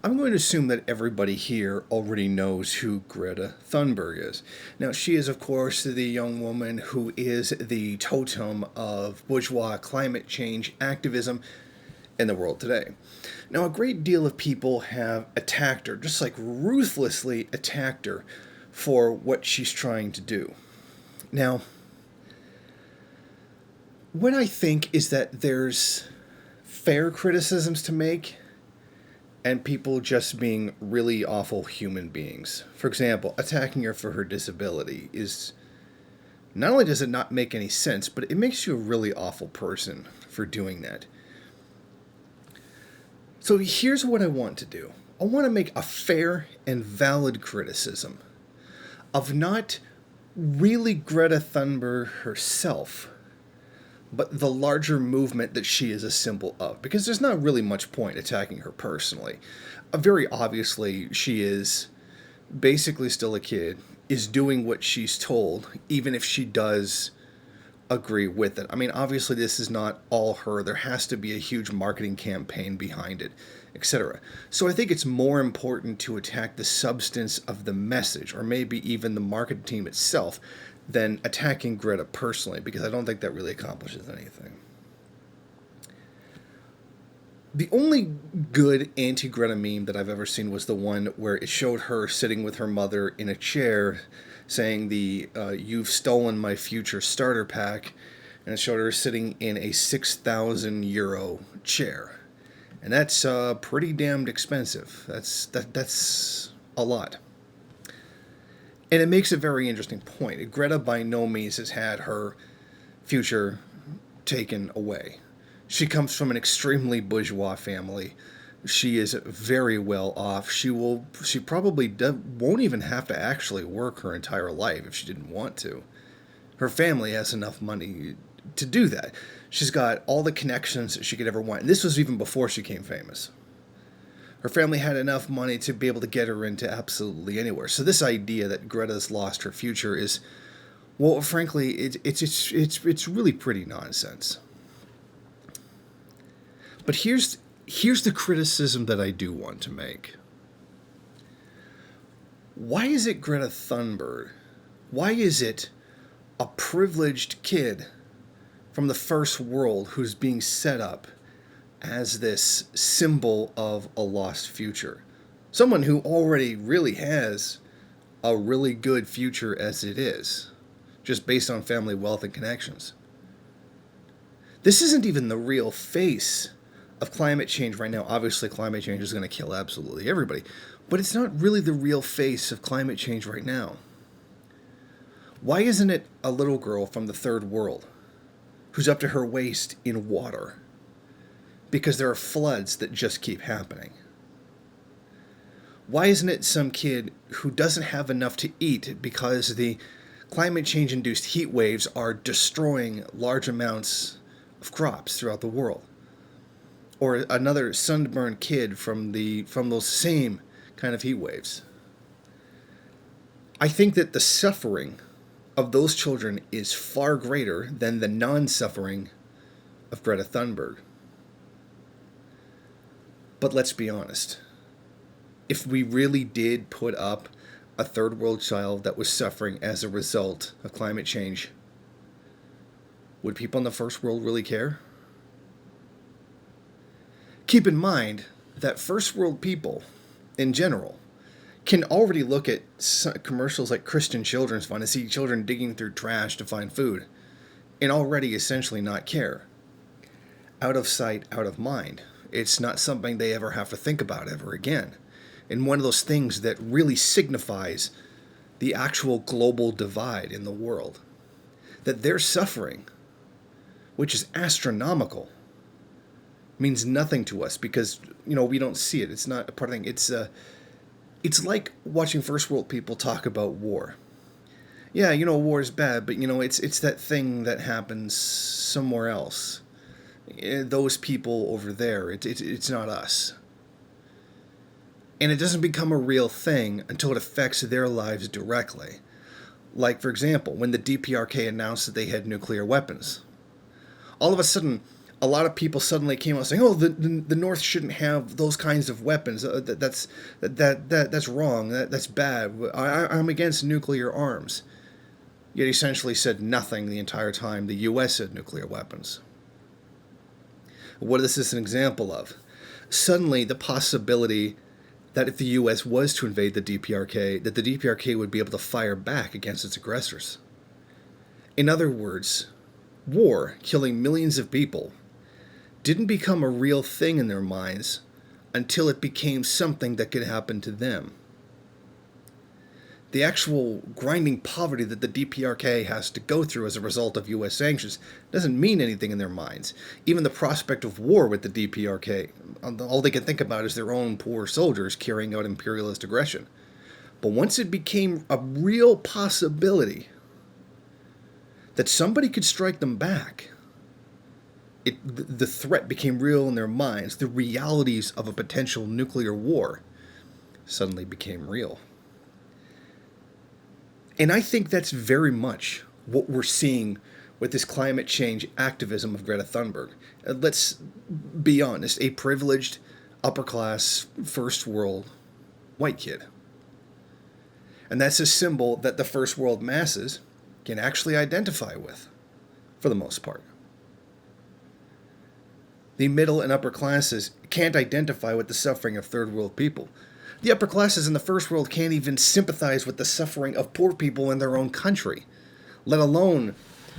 I'm going to assume that everybody here already knows who Greta Thunberg is. Now, she is, of course, the young woman who is the totem of bourgeois climate change activism in the world today. Now, a great deal of people have attacked her, just like ruthlessly attacked her for what she's trying to do. Now, what I think is that there's fair criticisms to make and people just being really awful human beings. For example, attacking her for her disability is not only does it not make any sense, but it makes you a really awful person for doing that. So here's what I want to do. I want to make a fair and valid criticism of not really Greta Thunberg herself, but the larger movement that she is a symbol of. Because there's not really much point attacking her personally. Very obviously, she is basically still a kid, is doing what she's told, even if she does agree with it. I mean, obviously, this is not all her. There has to be a huge marketing campaign behind it, etc. So I think it's more important to attack the substance of the message, or maybe even the marketing team itself, than attacking Greta personally, because I don't think that really accomplishes anything. The only good anti-Greta meme that I've ever seen was the one where it showed her sitting with her mother in a chair saying "You've stolen my future starter pack," and it showed her sitting in a 6,000 euro chair. And that's pretty damned expensive. That's a lot. And it makes a very interesting point. Greta by no means has had her future taken away. She comes from an extremely bourgeois family. She is very well off. She probably won't even have to actually work her entire life if she didn't want to. Her family has enough money to do that. She's got all the connections that she could ever want. And this was even before she became famous. Her family had enough money to be able to get her into absolutely anywhere. So this idea that Greta's lost her future is, well, frankly, it's really pretty nonsense. But here's the criticism that I do want to make. Why is it Greta Thunberg? Why is it a privileged kid from the first world who's being set up as this symbol of a lost future? Someone who already really has a really good future as it is, just based on family wealth and connections. This isn't even the real face of climate change right now. Obviously, climate change is going to kill absolutely everybody, but it's not really the real face of climate change right now. Why isn't it a little girl from the third world who's up to her waist in water because there are floods that just keep happening? Why isn't it some kid who doesn't have enough to eat because the climate change-induced heat waves are destroying large amounts of crops throughout the world? Or another sunburned kid from those same kind of heat waves? I think that the suffering of those children is far greater than the non-suffering of Greta Thunberg. But let's be honest. If we really did put up a third world child that was suffering as a result of climate change, would people in the first world really care? Keep in mind that first world people, in general, can already look at commercials like Christian Children's Fund and see children digging through trash to find food, and already essentially not care. Out of sight, out of mind. It's not something they ever have to think about ever again. And one of those things that really signifies the actual global divide in the world. That their suffering, which is astronomical, means nothing to us because, we don't see it. It's not a part of the thing. It's like watching first world people talk about war. Yeah, war is bad, but, it's that thing that happens somewhere else. Those people over there, it's not us. And it doesn't become a real thing until it affects their lives directly. Like, for example, when the DPRK announced that they had nuclear weapons. All of a sudden, a lot of people suddenly came out saying, "Oh, the North shouldn't have those kinds of weapons. That's wrong. That's bad. I'm against nuclear arms." Yet essentially said nothing the entire time the U.S. had nuclear weapons. What is this an example of? Suddenly, the possibility that if the U.S. was to invade the DPRK, that the DPRK would be able to fire back against its aggressors. In other words, war, killing millions of people, didn't become a real thing in their minds until it became something that could happen to them. The actual grinding poverty that the DPRK has to go through as a result of U.S. sanctions doesn't mean anything in their minds. Even the prospect of war with the DPRK, all they can think about is their own poor soldiers carrying out imperialist aggression. But once it became a real possibility that somebody could strike them back, the threat became real in their minds. The realities of a potential nuclear war suddenly became real. And I think that's very much what we're seeing with this climate change activism of Greta Thunberg. Let's be honest, a privileged, upper class, first world white kid. And that's a symbol that the first world masses can actually identify with, for the most part. The middle and upper classes can't identify with the suffering of third world people. The upper classes in the first world can't even sympathize with the suffering of poor people in their own country, let alone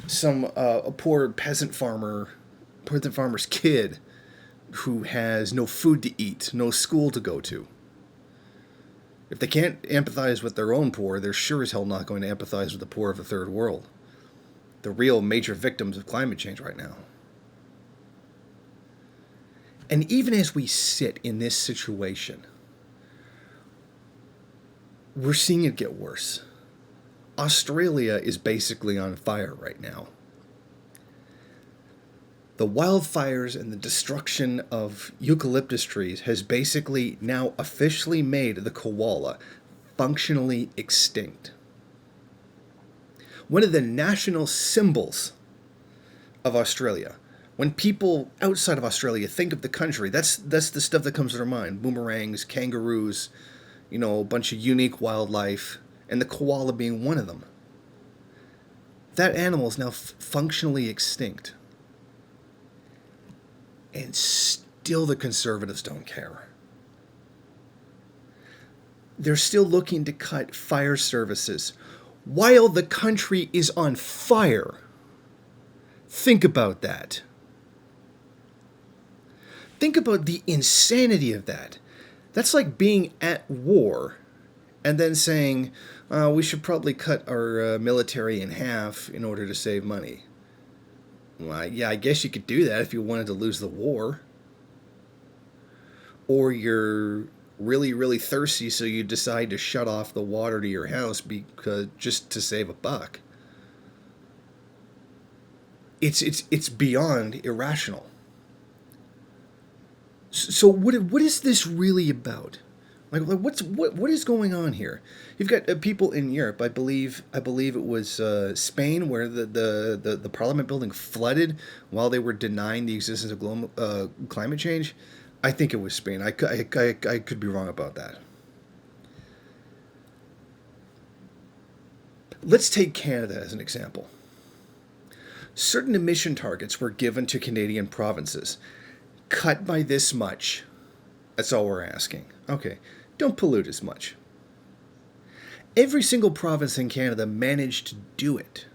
some poor peasant farmer's kid who has no food to eat, no school to go to. If they can't empathize with their own poor, they're sure as hell not going to empathize with the poor of the third world, the real major victims of climate change right now. And even as we sit in this situation, we're seeing it get worse. Australia is basically on fire right now. The wildfires and the destruction of eucalyptus trees has basically now officially made the koala functionally extinct. One of the national symbols of Australia. When people outside of Australia think of the country, that's the stuff that comes to their mind. Boomerangs, kangaroos, a bunch of unique wildlife, and the koala being one of them. That animal is now functionally extinct. And still the conservatives don't care. They're still looking to cut fire services while the country is on fire. Think about that. Think about the insanity of that. That's like being at war and then saying, we should probably cut our military in half in order to save money. Well, yeah, I guess you could do that if you wanted to lose the war. Or you're really, really thirsty, so you decide to shut off the water to your house just to save a buck. It's beyond irrational. So what is this really about? Like what is going on here? You've got people in Europe. I believe it was Spain where the Parliament building flooded while they were denying the existence of climate change. I think it was Spain. I could be wrong about that. Let's take Canada as an example. Certain emission targets were given to Canadian provinces. Cut by this much. That's all we're asking. Okay, don't pollute as much. Every single province in Canada managed to do it.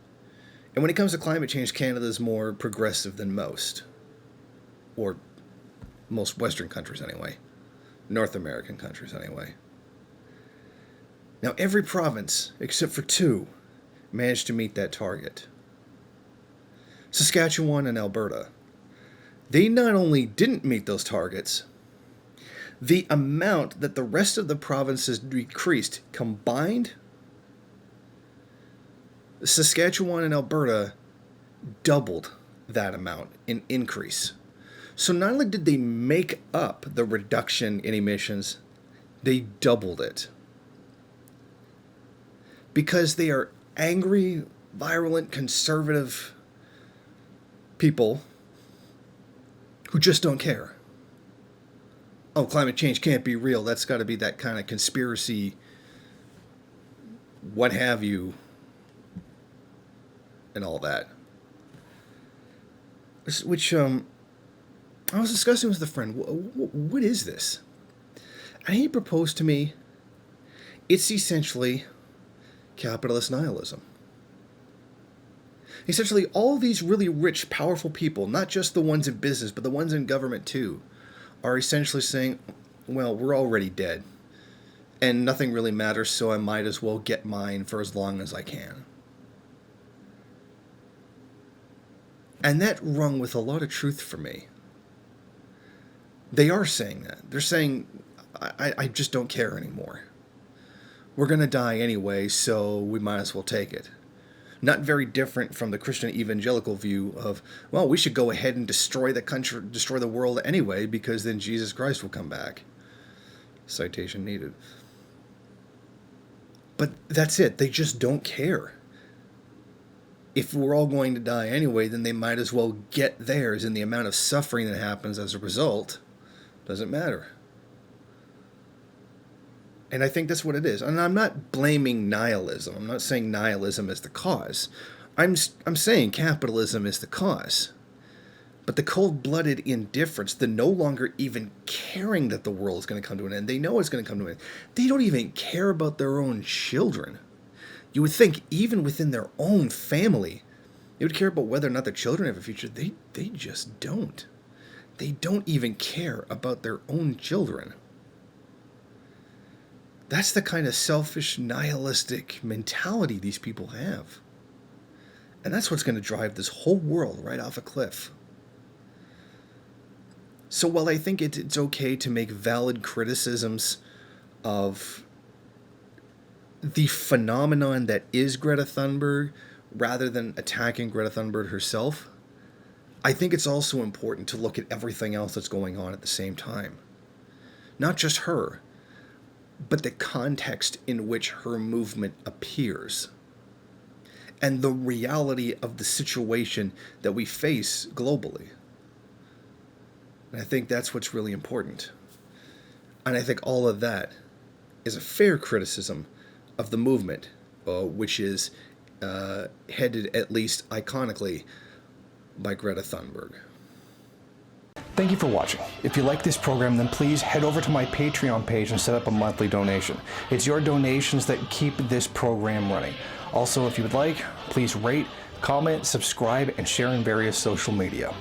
And when it comes to climate change, Canada is more progressive than most. Or most Western countries anyway. North American countries anyway. Now every province, except for two, managed to meet that target. Saskatchewan and Alberta. They not only didn't meet those targets, the amount that the rest of the provinces decreased combined, Saskatchewan and Alberta doubled that amount in increase. So not only did they make up the reduction in emissions, they doubled it. Because they are angry, virulent, conservative people who just don't care. Oh, climate change can't be real. That's got to be that kind of conspiracy, what have you, and all that. Which, I was discussing with a friend, what is this? And he proposed to me, it's essentially capitalist nihilism. Essentially, all these really rich, powerful people, not just the ones in business, but the ones in government too, are essentially saying, well, we're already dead, and nothing really matters, so I might as well get mine for as long as I can. And that rung with a lot of truth for me. They are saying that. They're saying, I just don't care anymore. We're going to die anyway, so we might as well take it. Not very different from the Christian evangelical view of, well, we should go ahead and destroy the country, destroy the world anyway, because then Jesus Christ will come back. Citation needed. But that's it. They just don't care. If we're all going to die anyway, then they might as well get theirs, and the amount of suffering that happens as a result doesn't matter. And I think that's what it is. And I'm not blaming nihilism. I'm not saying nihilism is the cause. I'm saying capitalism is the cause. But the cold-blooded indifference, the no longer even caring that the world is going to come to an end. They know it's going to come to an end. They don't even care about their own children. You would think even within their own family, they would care about whether or not their children have a future. They just don't. They don't even care about their own children. That's the kind of selfish, nihilistic mentality these people have. And that's what's going to drive this whole world right off a cliff. So while I think it's okay to make valid criticisms of the phenomenon that is Greta Thunberg, rather than attacking Greta Thunberg herself, I think it's also important to look at everything else that's going on at the same time. Not just her, but the context in which her movement appears, and the reality of the situation that we face globally. And I think that's what's really important. And I think all of that is a fair criticism of the movement, which is headed, at least iconically, by Greta Thunberg. Thank you for watching. If you like this program, then please head over to my Patreon page and set up a monthly donation. It's your donations that keep this program running. Also, if you would like, please rate, comment, subscribe, and share in various social media.